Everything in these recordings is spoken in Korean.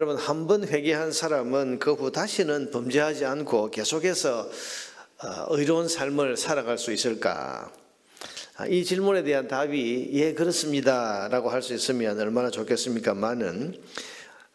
여러분, 한 번 회개한 사람은 그 후 다시는 범죄하지 않고 계속해서 의로운 삶을 살아갈 수 있을까? 이 질문에 대한 답이 예, 그렇습니다 라고 할 수 있으면 얼마나 좋겠습니까만은,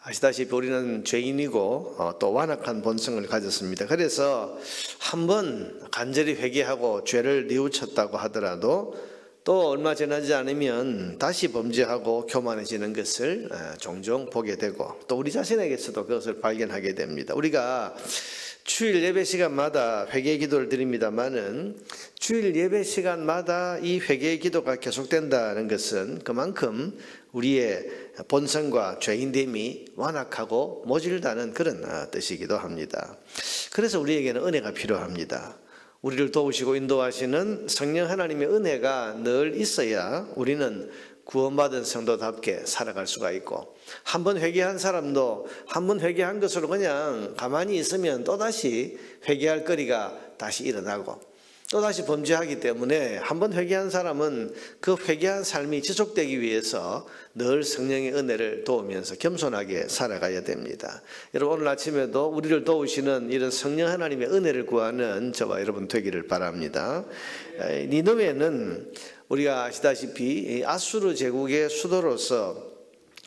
아시다시피 우리는 죄인이고 또 완악한 본성을 가졌습니다. 그래서 한 번 간절히 회개하고 죄를 뉘우쳤다고 하더라도 또 얼마 지나지 않으면 다시 범죄하고 교만해지는 것을 종종 보게 되고, 또 우리 자신에게서도 그것을 발견하게 됩니다. 우리가 주일 예배 시간마다 회개 기도를 드립니다만은, 주일 예배 시간마다 이 회개의 기도가 계속된다는 것은 그만큼 우리의 본성과 죄인됨이 완악하고 모질다는 그런 뜻이기도 합니다. 그래서 우리에게는 은혜가 필요합니다. 우리를 도우시고 인도하시는 성령 하나님의 은혜가 늘 있어야 우리는 구원받은 성도답게 살아갈 수가 있고, 한 번 회개한 사람도 한 번 회개한 것으로 그냥 가만히 있으면 또다시 회개할 거리가 다시 일어나고, 또다시 범죄하기 때문에 한 번 회개한 사람은 그 회개한 삶이 지속되기 위해서 늘 성령의 은혜를 도우면서 겸손하게 살아가야 됩니다. 여러분, 오늘 아침에도 우리를 도우시는 이런 성령 하나님의 은혜를 구하는 저와 여러분 되기를 바랍니다. 니느웨는 우리가 아시다시피 아수르 제국의 수도로서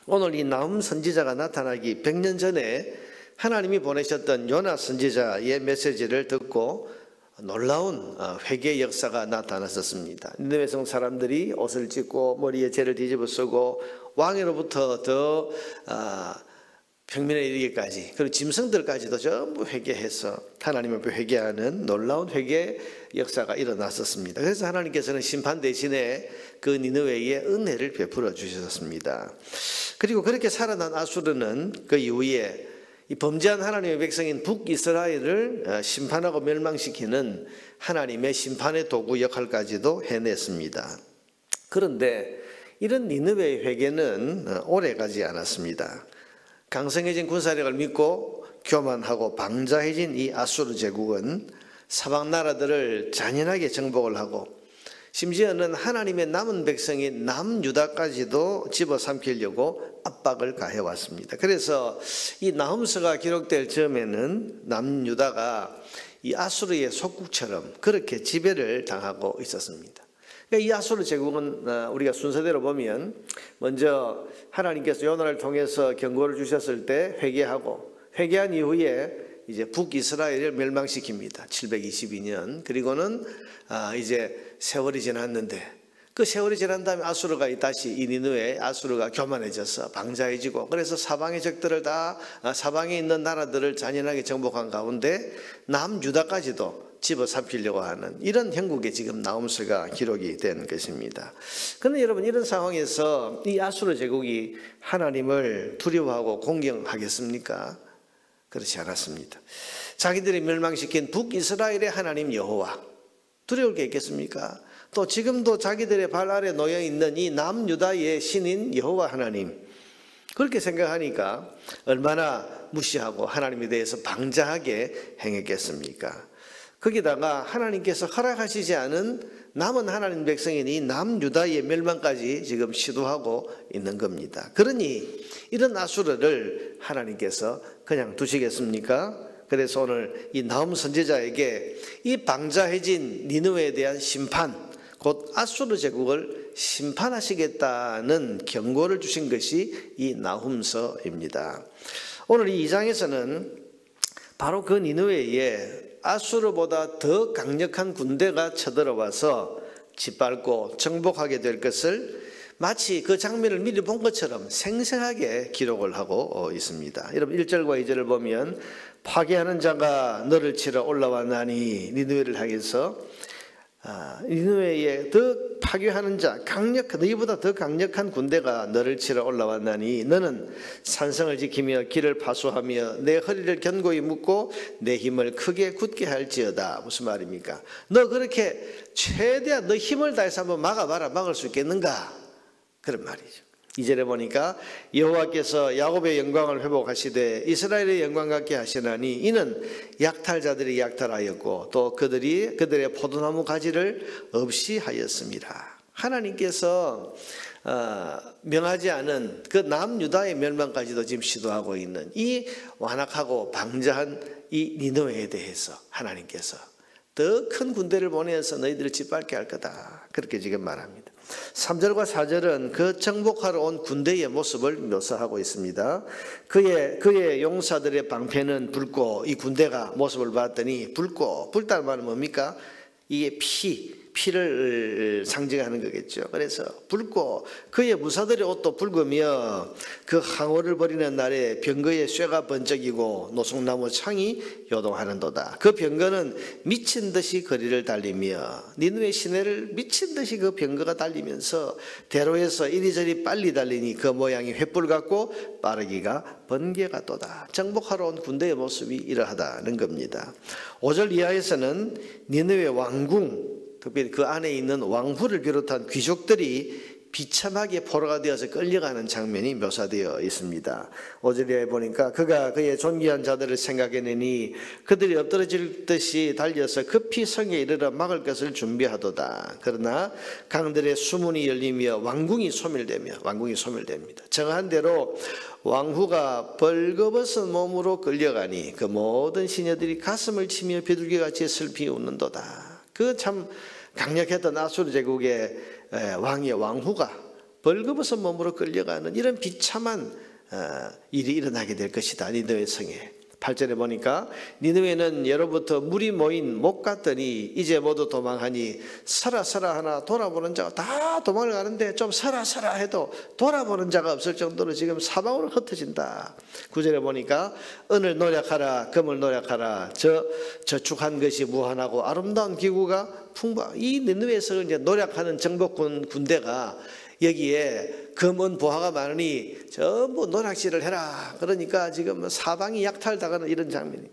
오늘 이 나훔 선지자가 나타나기 100년 전에 하나님이 보내셨던 요나 선지자의 메시지를 듣고 놀라운 회개의 역사가 나타났었습니다. 니느웨 성 사람들이 옷을 찢고 머리에 재를 뒤집어 쓰고 왕으로부터 더 평민에 이르기까지, 그리고 짐승들까지도 전부 회개해서 하나님 앞에 회개하는 놀라운 회개 역사가 일어났었습니다. 그래서 하나님께서는 심판 대신에 그 니느웨에 은혜를 베풀어 주셨습니다. 그리고 그렇게 살아난 아수르는 그 이후에 이 범죄한 하나님의 백성인 북이스라엘을 심판하고 멸망시키는 하나님의 심판의 도구 역할까지도 해냈습니다. 그런데 이런 니느웨의 회개는 오래가지 않았습니다. 강성해진 군사력을 믿고 교만하고 방자해진 이 아수르 제국은 사방 나라들을 잔인하게 정복을 하고, 심지어는 하나님의 남은 백성인 남유다까지도 집어삼키려고 압박을 가해왔습니다. 그래서 이 나훔서가 기록될 즈음에는 남유다가 이 아수르의 속국처럼 그렇게 지배를 당하고 있었습니다. 이 아수르 제국은 우리가 순서대로 보면 먼저 하나님께서 요나를 통해서 경고를 주셨을 때 회개하고, 회개한 이후에 이제 북이스라엘을 멸망시킵니다. 722년. 그리고는 이제 세월이 지났는데, 그 세월이 지난 다음에 아수르가 다시 이 니느웨 아수르가 교만해져서 방자해지고, 그래서 사방의 적들을 다, 사방에 있는 나라들을 잔인하게 정복한 가운데 남유다까지도 집어삼키려고 하는 이런 형국에 지금 나훔서가 기록이 된 것입니다. 그런데 여러분, 이런 상황에서 이 아수르 제국이 하나님을 두려워하고 공경하겠습니까? 그렇지 않았습니다. 자기들이 멸망시킨 북이스라엘의 하나님 여호와, 두려울 게 있겠습니까? 또 지금도 자기들의 발 아래 놓여 있는 이 남유다의 신인 여호와 하나님, 그렇게 생각하니까 얼마나 무시하고 하나님에 대해서 방자하게 행했겠습니까? 거기다가 하나님께서 허락하시지 않은 남은 하나님 백성인 이 남유다의 멸망까지 지금 시도하고 있는 겁니다. 그러니 이런 아수르를 하나님께서 그냥 두시겠습니까? 그래서 오늘 이 나훔 선지자에게 이 방자해진 니느웨에 대한 심판, 곧 아수르 제국을 심판하시겠다는 경고를 주신 것이 이 나훔서입니다. 오늘 이 2장에서는 바로 그 니느웨에 아수르보다 더 강력한 군대가 쳐들어와서 짓밟고 정복하게 될 것을 마치 그 장면을 미리 본 것처럼 생생하게 기록을 하고 있습니다. 여러분, 1절과 2절을 보면 파괴하는 자가 너를 치러 올라왔나니, 니느웨를 향해서 니느웨에 더 파괴하는 자, 너희보다 더 강력한 군대가 너를 치러 올라왔나니 너는 산성을 지키며 길을 파수하며 내 허리를 견고히 묶고 내 힘을 크게 굳게 할지어다. 무슨 말입니까? 너 그렇게 최대한 너 힘을 다해서 한번 막아봐라. 막을 수 있겠는가? 그런 말이죠. 2절에 보니까 여호와께서 야곱의 영광을 회복하시되 이스라엘의 영광 같게 하시나니 이는 약탈자들이 약탈하였고 또 그들의 포도나무 가지를 없이 하였습니다. 하나님께서 명하지 않은 그 남유다의 멸망까지도 지금 시도하고 있는 이 완악하고 방자한 이 니느웨에 대해서 하나님께서 더 큰 군대를 보내서 너희들을 짓밟게 할 거다. 그렇게 지금 말합니다. 3절과 4절은 그 정복하러 온 군대의 모습을 묘사하고 있습니다. 그의 용사들의 방패는 붉고, 이 군대가 모습을 봤더니 붉고, 붉다는 말은 뭡니까? 이게 피를 상징하는 거겠죠. 그래서 붉고, 그의 무사들의 옷도 붉으며 그 항오를 벌이는 날에 병거의 쇠가 번쩍이고 노송나무 창이 요동하는도다. 그 병거는 미친 듯이 거리를 달리며, 니느웨 시내를 미친 듯이 그 병거가 달리면서 대로에서 이리저리 빨리 달리니 그 모양이 횃불 같고 빠르기가 번개가 또다. 정복하러 온 군대의 모습이 이러하다는 겁니다. 5절 이하에서는 니느웨 왕궁, 특별히 그 안에 있는 왕후를 비롯한 귀족들이 비참하게 포로가 되어서 끌려가는 장면이 묘사되어 있습니다. 5절에 보니까 그가 그의 존귀한 자들을 생각해내니 그들이 엎드러질 듯이 달려서 급히 성에 이르러 막을 것을 준비하도다. 그러나 강들의 수문이 열리며 왕궁이 소멸됩니다. 정한 대로 왕후가 벌거벗은 몸으로 끌려가니 그 모든 시녀들이 가슴을 치며 비둘기같이 슬피 웃는도다. 그 참 강력했던 아수르 제국의 왕의 왕후가 벌거벗은 몸으로 끌려가는 이런 비참한 일이 일어나게 될 것이다. 니느웨 성에. 8절에 보니까 니느웨는 예로부터 물이 모인 목 같더니 이제 모두 도망하니 서라 하나 돌아보는 자가 다 도망을 가는데 좀 서라 해도 돌아보는 자가 없을 정도로 지금 사방으로 흩어진다. 9절에 보니까 은을 노력하라, 금을 노력하라, 저축한 것이 무한하고 아름다운 기구가 이 니느웨에서 이제 노력하는 정복군 군대가 여기에 금은 보화가 많으니 전부 노략질을 해라. 그러니까 지금 사방이 약탈당하는 이런 장면이.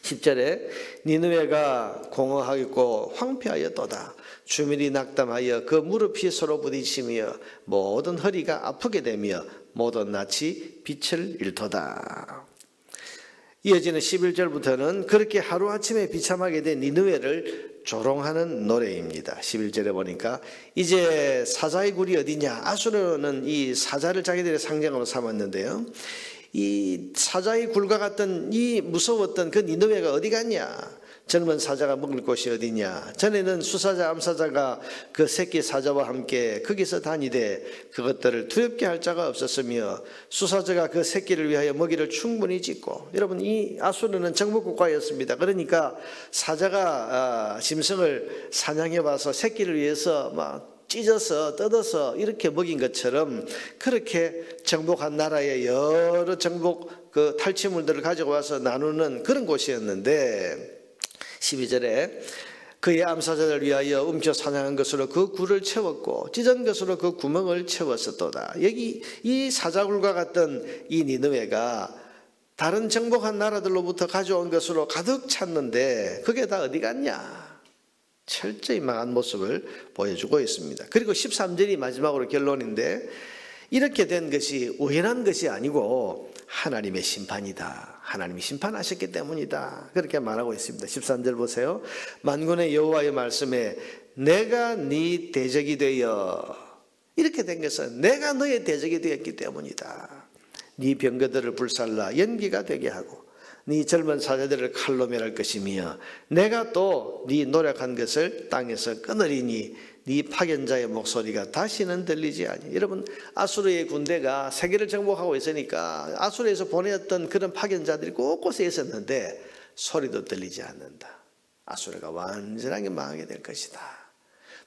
10절에 니느웨가 공허하겠고 황폐하였도다. 주민이 낙담하여 그 무릎이 서로 부딪히며 모든 허리가 아프게 되며 모든 낯이 빛을 잃도다. 이어지는 11절부터는 그렇게 하루아침에 비참하게 된 니느웨를 조롱하는 노래입니다. 11절에 보니까 이제 사자의 굴이 어디냐. 아수르는 이 사자를 자기들의 상징으로 삼았는데요, 이 사자의 굴과 같던 이 무서웠던 그 니느웨가 어디 갔냐. 젊은 사자가 먹을 곳이 어디냐. 전에는 수사자 암사자가 그 새끼 사자와 함께 거기서 다니되 그것들을 두렵게 할 자가 없었으며 수사자가 그 새끼를 위하여 먹이를 충분히 짓고. 여러분, 이 아수르는 정복국가였습니다. 그러니까 사자가 짐승을 사냥해 와서 새끼를 위해서 막 찢어서 뜯어서 이렇게 먹인 것처럼 그렇게 정복한 나라의 여러 정복 그 탈취물들을 가지고 와서 나누는 그런 곳이었는데, 12절에 그의 암사자를 위하여 움켜 사냥한 것으로 그 굴을 채웠고 찢은 것으로 그 구멍을 채웠었도다. 여기 이 사자굴과 같던 이 니느웨가 다른 정복한 나라들로부터 가져온 것으로 가득 찼는데 그게 다 어디 갔냐. 철저히 망한 모습을 보여주고 있습니다. 그리고 13절이 마지막으로 결론인데, 이렇게 된 것이 우연한 것이 아니고 하나님의 심판이다. 하나님이 심판하셨기 때문이다. 그렇게 말하고 있습니다. 13절 보세요. 만군의 여호와의 말씀에 내가 네 대적이 되어, 이렇게 된 것은 내가 너의 대적이 되었기 때문이다. 네 병거들을 불살라 연기가 되게 하고 네 젊은 사자들을 칼로 멸할 것이며 내가 또 네 노력한 것을 땅에서 끊으리니 네 파견자의 목소리가 다시는 들리지 아니. 여러분, 아수르의 군대가 세계를 정복하고 있으니까 아수르에서 보내었던 그런 파견자들이 곳곳에 있었는데 소리도 들리지 않는다. 아수르가 완전하게 망하게 될 것이다.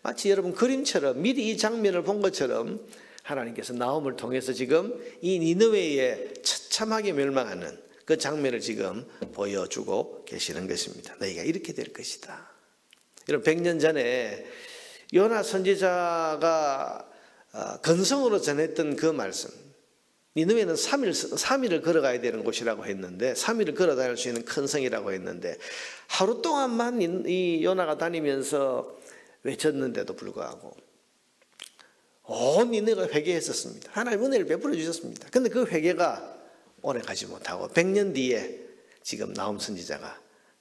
마치 여러분 그림처럼 미리 이 장면을 본 것처럼 하나님께서 나홈을 통해서 지금 이 니느웨에 처참하게 멸망하는 그 장면을 지금 보여주고 계시는 것입니다. 너희가 이렇게 될 것이다. 여러분, 100년 전에 요나 선지자가 건성으로 전했던 그 말씀, 니느웨는 3일을 걸어가야 되는 곳이라고 했는데 3일을 걸어 다닐 수 있는 큰 성이라고 했는데 하루 동안만 이 요나가 다니면서 외쳤는데도 불구하고 온 니느웨가 회개했었습니다. 하나님 은혜를 베풀어 주셨습니다. 그런데 그 회개가 오래 가지 못하고 100년 뒤에 지금 나홈 선지자가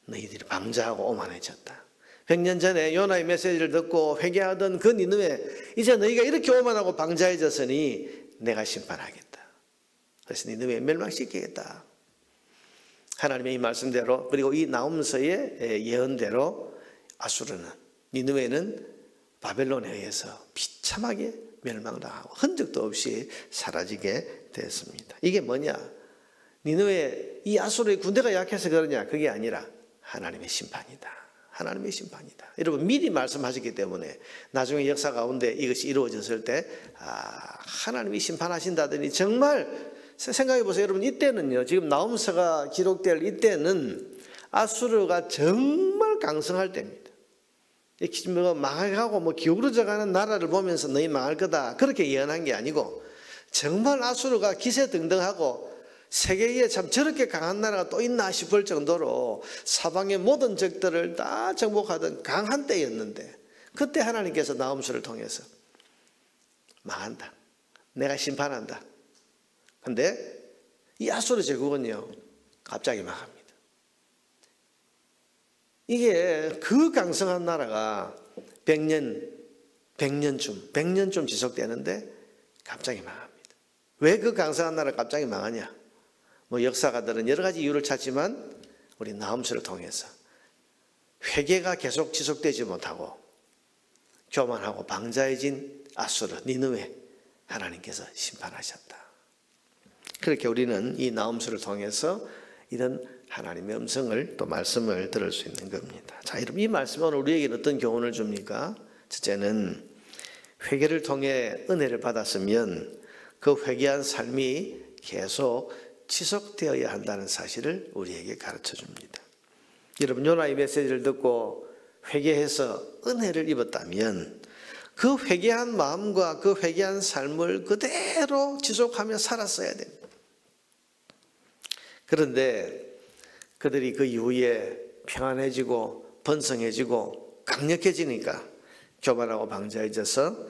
너희들이 방자하고 오만해졌다. 100년 전에 요나의 메시지를 듣고 회개하던 그 니느웨, 이제 너희가 이렇게 오만하고 방자해졌으니 내가 심판하겠다. 그래서 니느웨 멸망시키겠다. 하나님의 이 말씀대로, 그리고 이 나홈서의 예언대로 아수르는, 니느웨는 바벨론에 의해서 비참하게 멸망당하고 흔적도 없이 사라지게 됐습니다. 이게 뭐냐? 니느웨 이 아수르의 군대가 약해서 그러냐? 그게 아니라 하나님의 심판이다. 하나님의 심판이다. 여러분 미리 말씀하셨기 때문에 나중에 역사 가운데 이것이 이루어졌을 때 하나님이 심판하신다더니 정말 생각해 보세요. 여러분 이때는요, 지금 나홈서가 기록될 이때는 아수르가 정말 강성할 때입니다. 망해가고 기울어져가는 나라를 보면서 너희 망할 거다 그렇게 예언한 게 아니고, 정말 아수르가 기세등등하고 세계에 참 저렇게 강한 나라가 또 있나 싶을 정도로 사방의 모든 적들을 다 정복하던 강한 때였는데, 그때 하나님께서 나홈서를 통해서 망한다, 내가 심판한다. 근데 이 아수르 제국은요 갑자기 망합니다. 이게 그 강성한 나라가 100년쯤 지속되는데 갑자기 망합니다. 왜 그 강성한 나라가 갑자기 망하냐? 역사가들은 여러 가지 이유를 찾지만 우리 나홈서를 통해서 회개가 계속 지속되지 못하고 교만하고 방자해진 아수르, 니느웨 하나님께서 심판하셨다. 그렇게 우리는 이 나홈서를 통해서 이런 하나님의 음성을 또 말씀을 들을 수 있는 겁니다. 자, 여러분 이 말씀은 우리에게 어떤 교훈을 줍니까? 첫째는 회개를 통해 은혜를 받았으면 그 회개한 삶이 계속 지속되어야 한다는 사실을 우리에게 가르쳐 줍니다. 여러분 요나의 메시지를 듣고 회개해서 은혜를 입었다면 그 회개한 마음과 그 회개한 삶을 그대로 지속하며 살았어야 됩니다. 그런데 그들이 그 이후에 평안해지고 번성해지고 강력해지니까 교만하고 방자해져서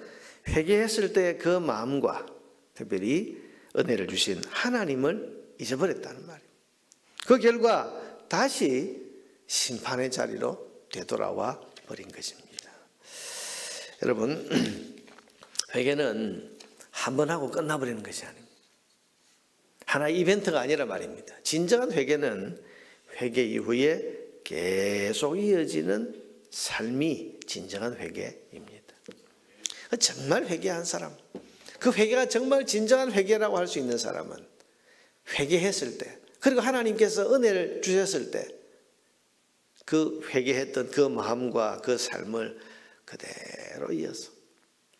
회개했을 때 그 마음과 특별히 은혜를 주신 하나님을 잊어버렸다는 말이에요. 그 결과 다시 심판의 자리로 되돌아와 버린 것입니다. 여러분 회개는 한 번 하고 끝나버리는 것이 아닙니다. 하나의 이벤트가 아니라 말입니다. 진정한 회개는 회개 이후에 계속 이어지는 삶이 진정한 회개입니다. 정말 회개한 사람, 그 회개가 정말 진정한 회개라고 할 수 있는 사람은 회개했을 때, 그리고 하나님께서 은혜를 주셨을 때 그 회개했던 그 마음과 그 삶을 그대로 이어서,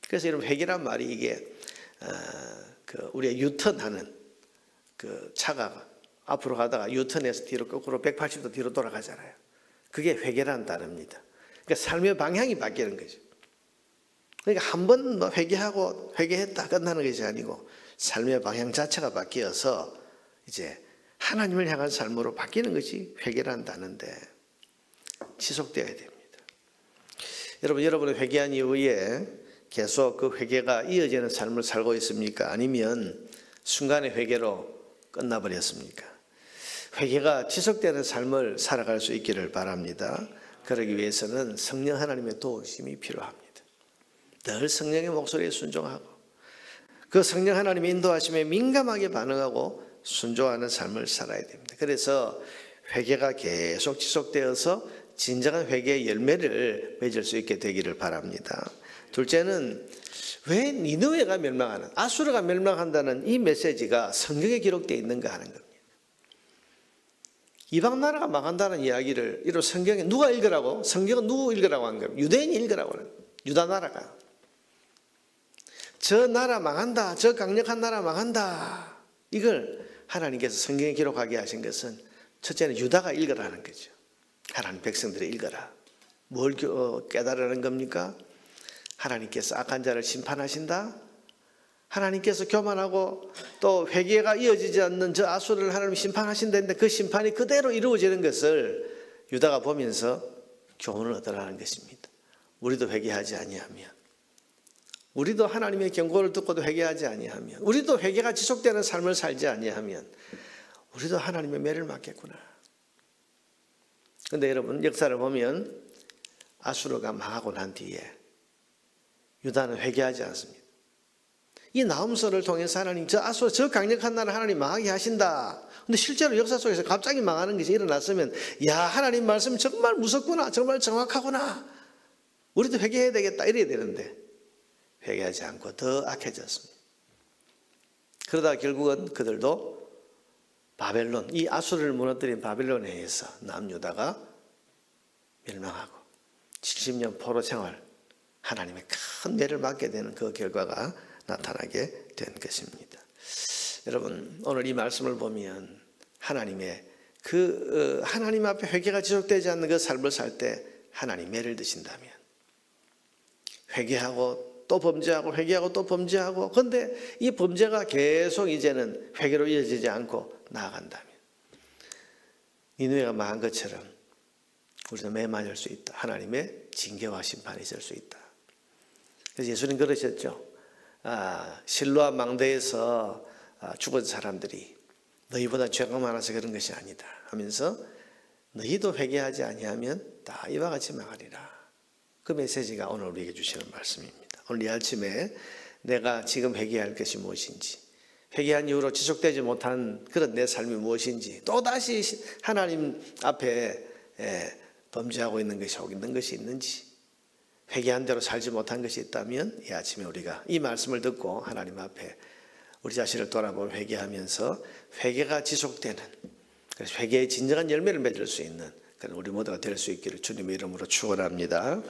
그래서 이런 회개란 말이 이게 우리가 유턴하는 그 차가 앞으로 가다가 유턴해서 뒤로 거꾸로 180도 뒤로 돌아가잖아요. 그게 회개라는 단어입니다. 그러니까 삶의 방향이 바뀌는 거죠. 그러니까 한 번 회개하고 회개했다 끝나는 것이 아니고 삶의 방향 자체가 바뀌어서 이제 하나님을 향한 삶으로 바뀌는 것이 회개라는 단어인데 지속되어야 됩니다. 여러분은 회개한 이후에 계속 그 회개가 이어지는 삶을 살고 있습니까? 아니면 순간의 회개로 끝나버렸습니까? 회개가 지속되는 삶을 살아갈 수 있기를 바랍니다. 그러기 위해서는 성령 하나님의 도우심이 필요합니다. 늘 성령의 목소리에 순종하고 그 성령 하나님의 인도하심에 민감하게 반응하고 순종하는 삶을 살아야 됩니다. 그래서 회개가 계속 지속되어서 진정한 회개의 열매를 맺을 수 있게 되기를 바랍니다. 둘째는 왜 니느웨가 멸망하는, 아수르가 멸망한다는 이 메시지가 성경에 기록되어 있는가 하는 겁니다. 이방 나라가 망한다는 이야기를 이런 성경에 누가 읽으라고? 성경은 누구 읽으라고 한 거예요? 유대인이 읽으라고 하는 거예요. 유다 나라가. 저 나라 망한다, 저 강력한 나라 망한다. 이걸 하나님께서 성경에 기록하게 하신 것은 첫째는 유다가 읽으라는 거죠. 하나님 백성들이 읽어라. 뭘 깨달으라는 겁니까? 하나님께서 악한 자를 심판하신다. 하나님께서 교만하고 또 회개가 이어지지 않는 저 아수르를 하나님 심판하신다는데 그 심판이 그대로 이루어지는 것을 유다가 보면서 교훈을 얻으라는 것입니다. 우리도 회개하지 아니하면, 우리도 하나님의 경고를 듣고도 회개하지 아니하면, 우리도 회개가 지속되는 삶을 살지 아니하면 우리도 하나님의 매를 맞겠구나. 그런데 여러분 역사를 보면 아수르가 망하고 난 뒤에 유다는 회개하지 않습니다. 이 나훔서를 통해서 하나님 저 아수르 저 강력한 나라 하나님 망하게 하신다. 근데 실제로 역사 속에서 갑자기 망하는 것이 일어났으면 야 하나님 말씀 정말 무섭구나. 정말 정확하구나. 우리도 회개해야 되겠다 이래야 되는데 회개하지 않고 더 악해졌습니다. 그러다 결국은 그들도 바벨론 이 아수르를 무너뜨린 바벨론에 의해서 남유다가 멸망하고 70년 포로 생활 하나님의 큰 매를 맞게 되는 그 결과가 나타나게 된 것입니다. 여러분 오늘 이 말씀을 보면 하나님의 하나님 앞에 회개가 지속되지 않는 그 삶을 살 때 하나님 매를 드신다면 회개하고 또 범죄하고 회개하고 또 범죄하고 그런데 이 범죄가 계속 이제는 회개로 이어지지 않고 나아간다면 니느웨가 망한 것처럼 우리도 매 맞을 수 있다. 하나님의 징계와 심판이 있을 수 있다. 그래서 예수님 그러셨죠. 실로암 망대에서 죽은 사람들이 너희보다 죄가 많아서 그런 것이 아니다 하면서 너희도 회개하지 아니하면 다 이와 같이 망하리라. 그 메시지가 오늘 우리에게 주시는 말씀입니다. 오늘 이 아침에 내가 지금 회개할 것이 무엇인지 회개한 이후로 지속되지 못한 그런 내 삶이 무엇인지 또다시 하나님 앞에 범죄하고 있는 것이 혹 있는 것이 있는지 회개한 대로 살지 못한 것이 있다면 이 아침에 우리가 이 말씀을 듣고 하나님 앞에 우리 자신을 돌아보고 회개하면서 회개가 지속되는 그래서 회개의 진정한 열매를 맺을 수 있는 그런 우리 모두가 될 수 있기를 주님의 이름으로 축원합니다.